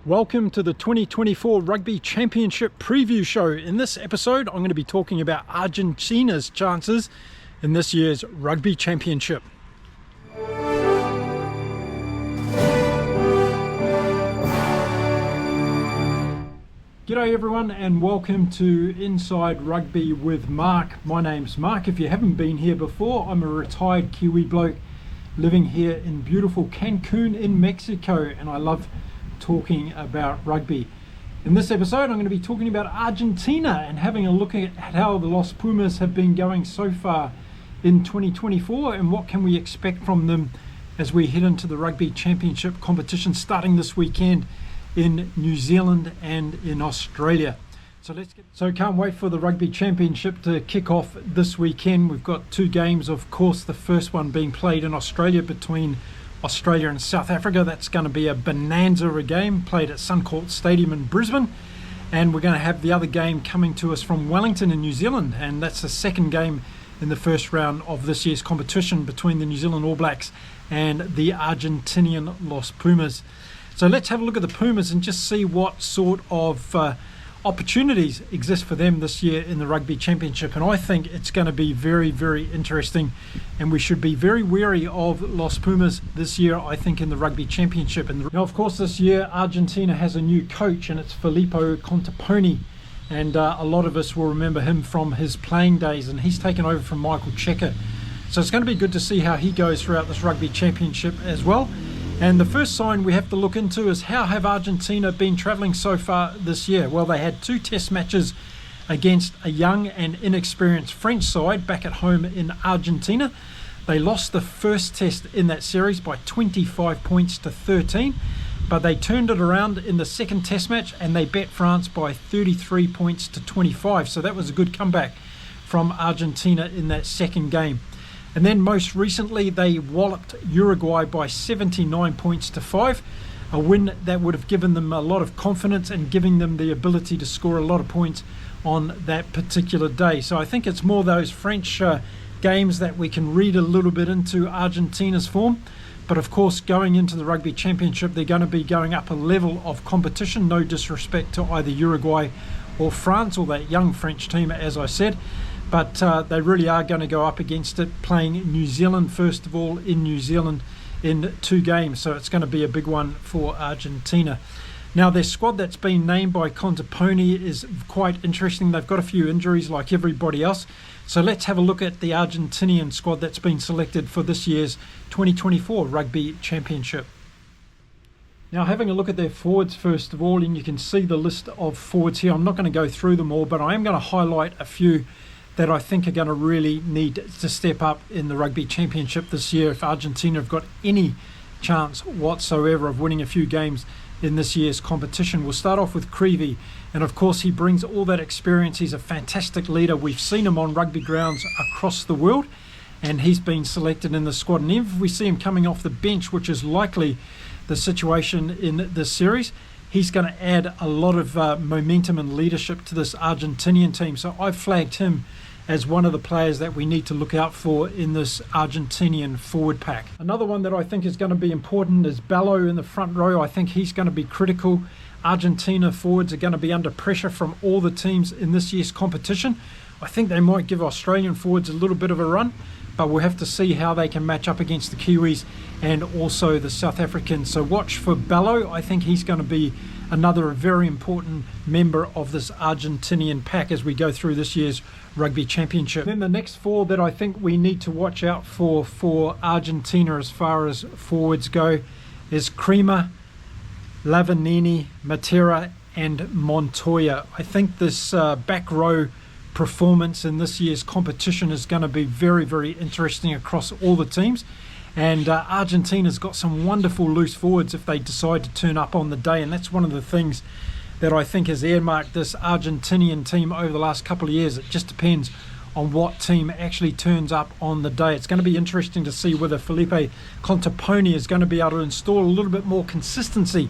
Welcome to the 2024 Rugby Championship preview show. In this episode, I'm going to be talking about Argentina's chances in this year's Rugby Championship. G'day everyone and welcome to Inside Rugby with Mark. My name's Mark. If you haven't been here before, I'm a retired Kiwi bloke living here in beautiful Cancun in Mexico, and I love talking about rugby. In this episode, I'm going to be talking about Argentina and having a look at how the Los Pumas have been going so far in 2024 and what can we expect from them as we head into the Rugby Championship competition starting this weekend in New Zealand and in Australia. So can't wait for the Rugby Championship to kick off this weekend. We've got two games, of course, the first one being played in Australia between Australia and South Africa. That's going to be a bonanza of a game played at Suncorp Stadium in Brisbane, and we're going to have the other game coming to us from Wellington in New Zealand, and that's the second game in the first round of this year's competition between the New Zealand All Blacks and the Argentinian Los Pumas. So let's have a look at the Pumas and just see what sort of opportunities exist for them this year in the Rugby Championship. And I think it's going to be very, very interesting, and we should be very wary of Los Pumas this year, I think, in the Rugby Championship. And now, of course, this year Argentina has a new coach, and it's Filippo Contaponi, and a lot of us will remember him from his playing days, and he's taken over from Michael Cheika. So it's going to be good to see how he goes throughout this Rugby Championship as well. And the first sign we have to look into is how have Argentina been travelling so far this year? Well, they had two test matches against a young and inexperienced French side back at home in Argentina. They lost the first test in that series by 25 points to 13, but they turned it around in the second test match and they beat France by 33 points to 25. So that was a good comeback from Argentina in that second game. And then most recently, they walloped Uruguay by 79 points to 5, a win that would have given them a lot of confidence and giving them the ability to score a lot of points on that particular day. So I think it's more those French games that we can read a little bit into Argentina's form. But of course, going into the Rugby Championship, they're going to be going up a level of competition. No disrespect to either Uruguay or France or that young French team, as I said. But they really are going to go up against it, playing New Zealand first of all in New Zealand in two games. So it's going to be a big one for Argentina. Now, their squad that's been named by Contaponi is quite interesting. They've got a few injuries like everybody else. So let's have a look at the Argentinian squad that's been selected for this year's 2024 Rugby Championship. Now, having a look at their forwards first of all, and you can see the list of forwards here. I'm not going to go through them all, but I am going to highlight a few that I think are going to really need to step up in the Rugby Championship this year if Argentina have got any chance whatsoever of winning a few games in this year's competition. We'll start off with Creevy, and of course he brings all that experience. He's a fantastic leader. We've seen him on rugby grounds across the world, and he's been selected in the squad. And if we see him coming off the bench, which is likely the situation in this series, he's going to add a lot of momentum and leadership to this Argentinian team. So I've flagged him as one of the players that we need to look out for in this Argentinian forward pack. Another one that I think is going to be important is Bello in the front row. I think he's going to be critical. Argentina forwards are going to be under pressure from all the teams in this year's competition. I think they might give Australian forwards a little bit of a run, but we'll have to see how they can match up against the Kiwis and also the South Africans. So watch for Bello. I think he's going to be another very important member of this Argentinian pack as we go through this year's Rugby Championship. Then the next four that I think we need to watch out for Argentina as far as forwards go is Crema, Lavanini, Matera and Montoya. I think this back row performance in this year's competition is going to be very, very interesting across all the teams. And Argentina's got some wonderful loose forwards if they decide to turn up on the day. And that's one of the things that I think has earmarked this Argentinian team over the last couple of years. It just depends on what team actually turns up on the day. It's going to be interesting to see whether Filippo Contaponi is going to be able to install a little bit more consistency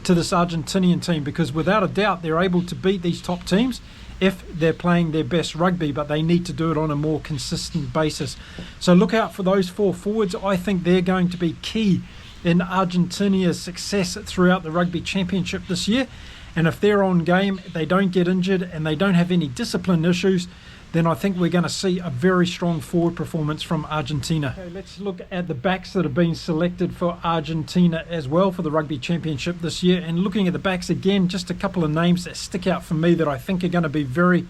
to this Argentinian team, because without a doubt they're able to beat these top teams if they're playing their best rugby, but they need to do it on a more consistent basis. So look out for those four forwards. I think they're going to be key in Argentina's success throughout the Rugby Championship this year. And if they're on game, they don't get injured and they don't have any discipline issues, then I think we're going to see a very strong forward performance from Argentina. Okay, let's look at the backs that have been selected for Argentina as well for the Rugby Championship this year. And looking at the backs again, just a couple of names that stick out for me that I think are going to be very,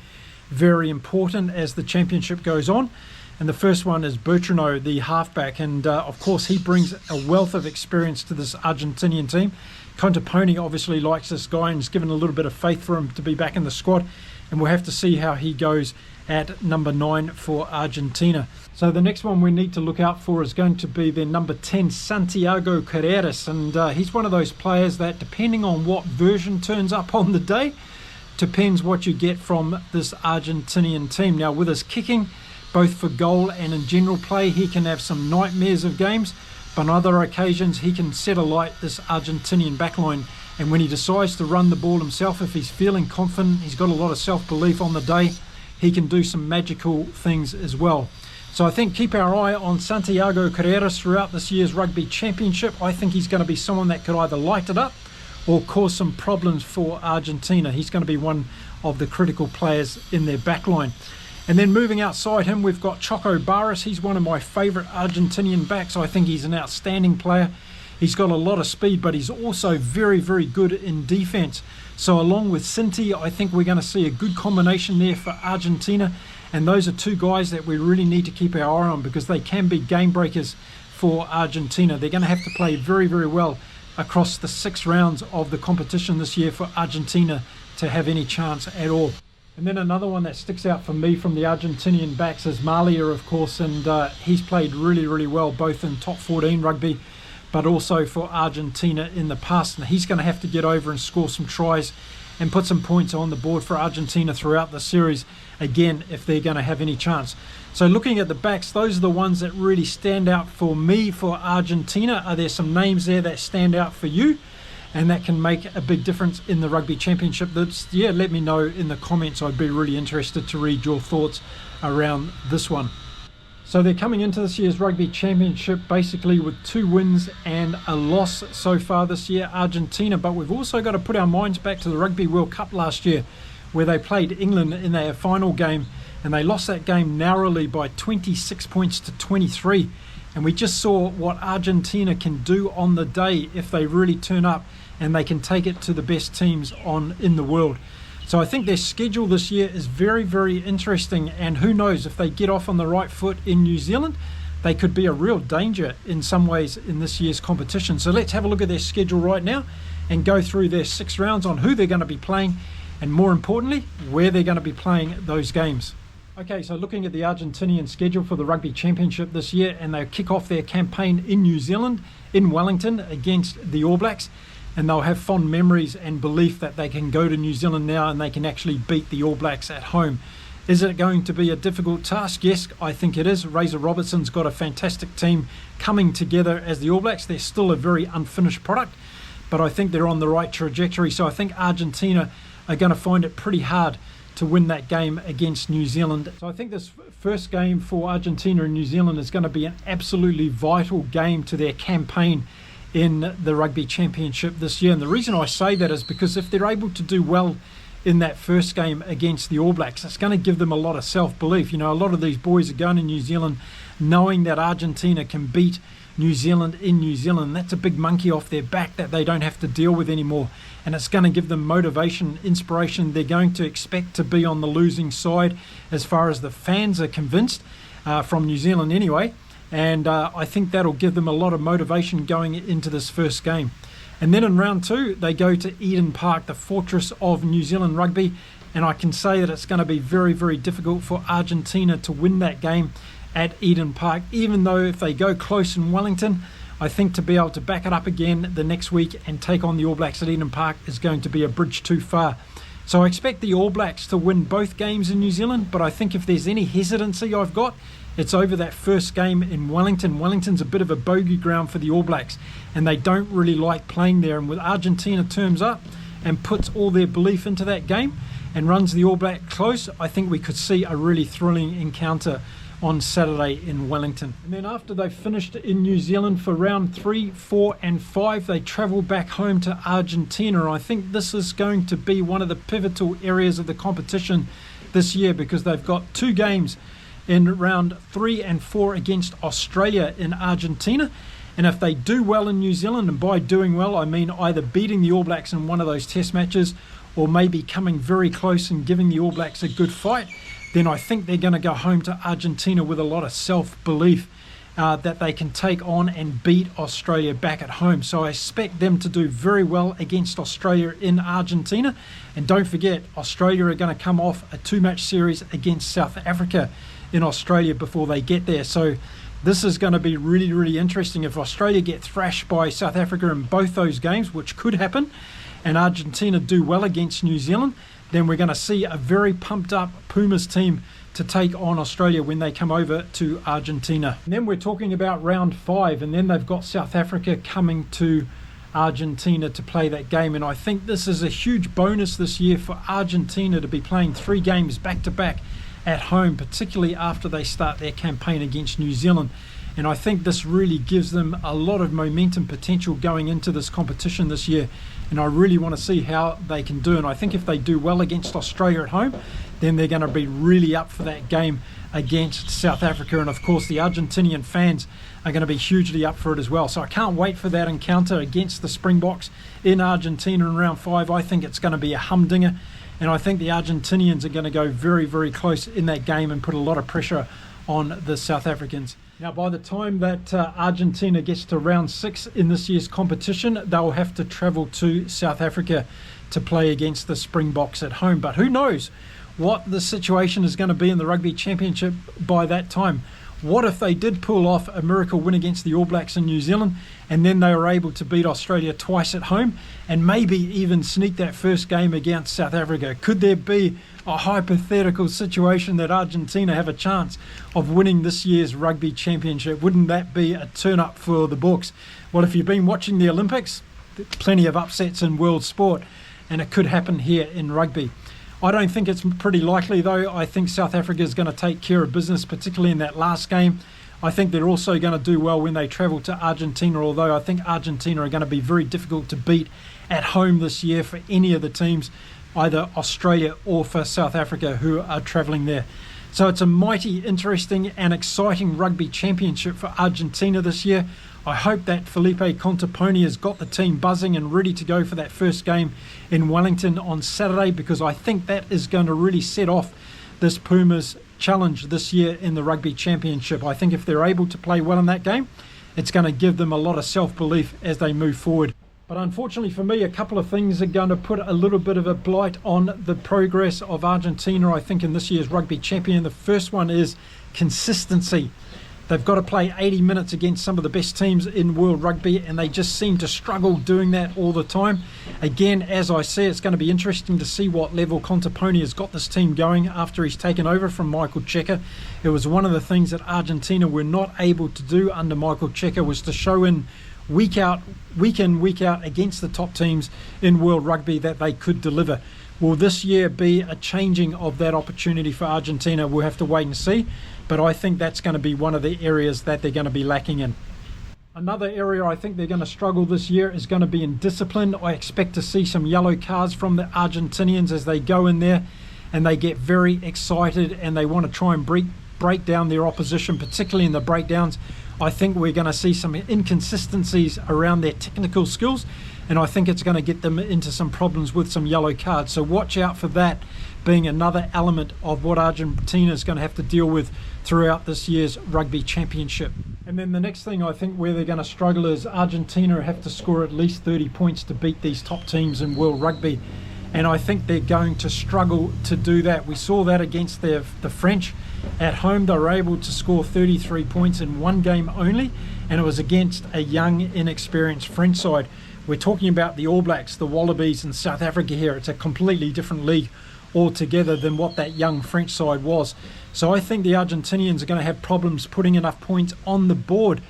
very important as the championship goes on. And the first one is Bertrano, the halfback, and of course he brings a wealth of experience to this Argentinian team. Contaponi obviously likes this guy and has given a little bit of faith for him to be back in the squad, and we'll have to see how he goes at number 9 for Argentina. So the next one we need to look out for is going to be their number 10, Santiago Carreras, and he's one of those players that, depending on what version turns up on the day, depends what you get from this Argentinian team. Now, with his kicking, both for goal and in general play, he can have some nightmares of games, but on other occasions he can set alight this Argentinian backline. And when he decides to run the ball himself, if he's feeling confident, he's got a lot of self-belief on the day, he can do some magical things as well. So I think keep our eye on Santiago Carreras throughout this year's Rugby Championship. I think he's going to be someone that could either light it up or cause some problems for Argentina. He's going to be one of the critical players in their backline. And then moving outside him, we've got Choco Barras. He's one of my favourite Argentinian backs. I think he's an outstanding player. He's got a lot of speed, but he's also very, very good in defence. So along with Cinti, I think we're going to see a good combination there for Argentina. And those are two guys that we really need to keep our eye on because they can be game breakers for Argentina. They're going to have to play very, very well across the 6 rounds of the competition this year for Argentina to have any chance at all. And then another one that sticks out for me from the Argentinian backs is Malia, of course, and he's played really, really well both in top 14 rugby but also for Argentina in the past. And he's going to have to get over and score some tries and put some points on the board for Argentina throughout the series, again, if they're going to have any chance. So looking at the backs, those are the ones that really stand out for me for Argentina. Are there some names there that stand out for you and that can make a big difference in the Rugby Championship this year? Let me know in the comments. I'd be really interested to read your thoughts around this one. So they're coming into this year's Rugby Championship basically with 2 wins and a loss so far this year, Argentina. But we've also got to put our minds back to the Rugby World Cup last year, where they played England in their final game, and they lost that game narrowly by 26 points to 23. And we just saw what Argentina can do on the day if they really turn up and they can take it to the best teams in the world. So I think their schedule this year is very, very interesting, and who knows, if they get off on the right foot in New Zealand, they could be a real danger in some ways in this year's competition. So let's have a look at their schedule right now and go through their 6 rounds on who they're going to be playing and, more importantly, where they're going to be playing those games. Okay, so looking at the Argentinian schedule for the Rugby Championship this year, and they'll kick off their campaign in New Zealand, in Wellington, against the All Blacks. And they'll have fond memories and belief that they can go to New Zealand now and they can actually beat the All Blacks at home. Is it going to be a difficult task? Yes, I think it is. Razor Robertson's got a fantastic team coming together as the All Blacks. They're still a very unfinished product, but I think they're on the right trajectory. So I think Argentina are going to find it pretty hard to win that game against New Zealand. So I think this first game for Argentina and New Zealand is going to be an absolutely vital game to their campaign in the Rugby Championship this year. And the reason I say that is because if they're able to do well in that first game against the All Blacks, it's going to give them a lot of self-belief. You know, a lot of these boys are going to New Zealand knowing that Argentina can beat New Zealand in New Zealand. That's a big monkey off their back that they don't have to deal with anymore. And it's going to give them motivation, inspiration. They're going to expect to be on the losing side as far as the fans are convinced, from New Zealand anyway. And I think that'll give them a lot of motivation going into this first game. And then in round 2, they go to Eden Park, the fortress of New Zealand rugby. And I can say that it's going to be very, very difficult for Argentina to win that game at Eden Park. Even though if they go close in Wellington, I think to be able to back it up again the next week and take on the All Blacks at Eden Park is going to be a bridge too far. So I expect the All Blacks to win both games in New Zealand, but I think if there's any hesitancy I've got, it's over that first game in Wellington. Wellington's a bit of a bogey ground for the All Blacks, and they don't really like playing there. And with Argentina turns up and puts all their belief into that game and runs the All Black close, I think we could see a really thrilling encounter on Saturday in Wellington. And then after they finished in New Zealand for round 3, 4 and 5, they travel back home to Argentina. I think this is going to be one of the pivotal areas of the competition this year, because they've got 2 games in round 3 and 4 against Australia in Argentina. And if they do well in New Zealand, and by doing well I mean either beating the All Blacks in one of those test matches or maybe coming very close and giving the All Blacks a good fight, then I think they're going to go home to Argentina with a lot of self-belief that they can take on and beat Australia back at home. So I expect them to do very well against Australia in Argentina. And don't forget, Australia are going to come off a 2-match series against South Africa in Australia before they get there. So this is going to be really, really interesting. If Australia get thrashed by South Africa in both those games, which could happen, and Argentina do well against New Zealand, then we're going to see a very pumped up Pumas team to take on Australia when they come over to Argentina. And then we're talking about round 5, and then they've got South Africa coming to Argentina to play that game. And I think this is a huge bonus this year for Argentina to be playing 3 games back to back at home, particularly after they start their campaign against New Zealand. And I think this really gives them a lot of momentum potential going into this competition this year. And I really want to see how they can do. And I think if they do well against Australia at home, then they're going to be really up for that game against South Africa. And of course, the Argentinian fans are going to be hugely up for it as well. So I can't wait for that encounter against the Springboks in Argentina in round 5. I think it's going to be a humdinger. And I think the Argentinians are going to go very, very close in that game and put a lot of pressure on the South Africans. Now, by the time that Argentina gets to round 6 in this year's competition, they'll have to travel to South Africa to play against the Springboks at home. But who knows what the situation is going to be in the Rugby Championship by that time. What if they did pull off a miracle win against the All Blacks in New Zealand, and then they were able to beat Australia twice at home and maybe even sneak that first game against South Africa? Could there be a hypothetical situation that Argentina have a chance of winning this year's Rugby Championship? Wouldn't that be a turn up for the books? Well, if you've been watching the Olympics, plenty of upsets in world sport, and it could happen here in rugby. I don't think it's pretty likely, though. I think South Africa is going to take care of business, particularly in that last game. I think they're also going to do well when they travel to Argentina, although I think Argentina are going to be very difficult to beat at home this year for any of the teams, either Australia or for South Africa, who are travelling there. So it's a mighty interesting and exciting Rugby Championship for Argentina this year. I hope that Felipe Contaponi has got the team buzzing and ready to go for that first game in Wellington on Saturday, because I think that is going to really set off this Pumas challenge this year in the Rugby Championship. I think if they're able to play well in that game, it's going to give them a lot of self-belief as they move forward. But unfortunately for me, a couple of things are going to put a little bit of a blight on the progress of Argentina, I think, in this year's Rugby Champion. The first one is consistency. They've got to play 80 minutes against some of the best teams in world rugby, and they just seem to struggle doing that all the time. Again, as I say, it's going to be interesting to see what level Contaponi has got this team going after he's taken over from Michael Cheika. It was one of the things that Argentina were not able to do under Michael Cheika, was to show in, week in, week out against the top teams in world rugby that they could deliver. Will this year be a changing of that opportunity for Argentina? We'll have to wait and see. But I think that's going to be one of the areas that they're going to be lacking in. Another area I think they're going to struggle this year is going to be in discipline. I expect to see some yellow cards from the Argentinians as they go in there and they get very excited and they want to try and break down their opposition, particularly in the breakdowns. I think we're going to see some inconsistencies around their technical skills, and I think it's going to get them into some problems with some yellow cards. So watch out for that being another element of what Argentina is going to have to deal with throughout this year's Rugby Championship. And then the next thing I think where they're going to struggle is Argentina have to score at least 30 points to beat these top teams in world rugby. And I think they're going to struggle to do that. We saw that against the French at home. They were able to score 33 points in one game only, and it was against a young, inexperienced French side. We're talking about the All Blacks, the Wallabies and South Africa here. It's a completely different league altogether than what that young French side was. So I think the Argentinians are going to have problems putting enough points on the board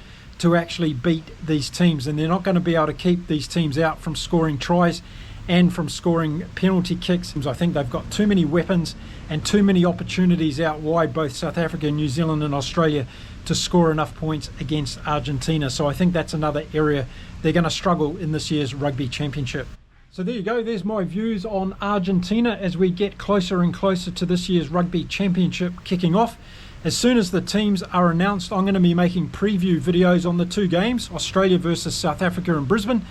to actually beat these teams, and they're not going to be able to keep these teams out from scoring tries and from scoring penalty kicks. I think they've got too many weapons and too many opportunities out wide, both South Africa, New Zealand and Australia, to score enough points against Argentina. So I think that's another area they're going to struggle in this year's Rugby Championship. So there you go, there's my views on Argentina as we get closer and closer to this year's Rugby Championship kicking off. As soon as the teams are announced, I'm going to be making preview videos on the two games, Australia versus South Africa in Brisbane,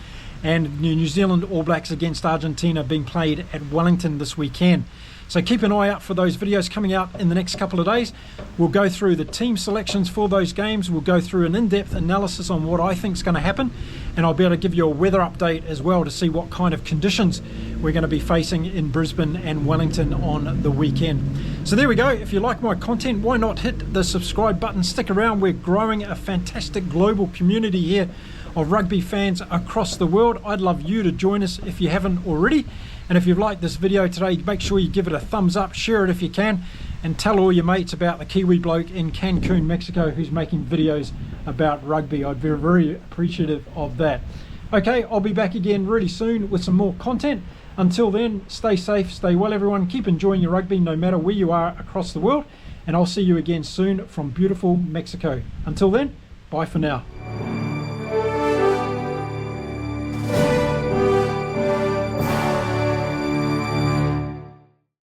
and New Zealand All Blacks against Argentina being played at Wellington this weekend. So keep an eye out for those videos coming out in the next couple of days. We'll go through the team selections for those games. We'll go through an in-depth analysis on what I think is going to happen, and I'll be able to give you a weather update as well to see what kind of conditions we're going to be facing in Brisbane and Wellington on the weekend. So there we go. If you like my content, why not hit the subscribe button? Stick around. We're growing a fantastic global community here of rugby fans across the world. I'd love you to join us if you haven't already. And if you've liked this video today, make sure you give it a thumbs up, share it if you can, and tell all your mates about the Kiwi bloke in Cancun, Mexico, who's making videos about rugby. I'd be very appreciative of that. Okay, I'll be back again really soon with some more content. Until then, stay safe, stay well everyone, keep enjoying your rugby no matter where you are across the world, and I'll see you again soon from beautiful Mexico. Until then, bye for now.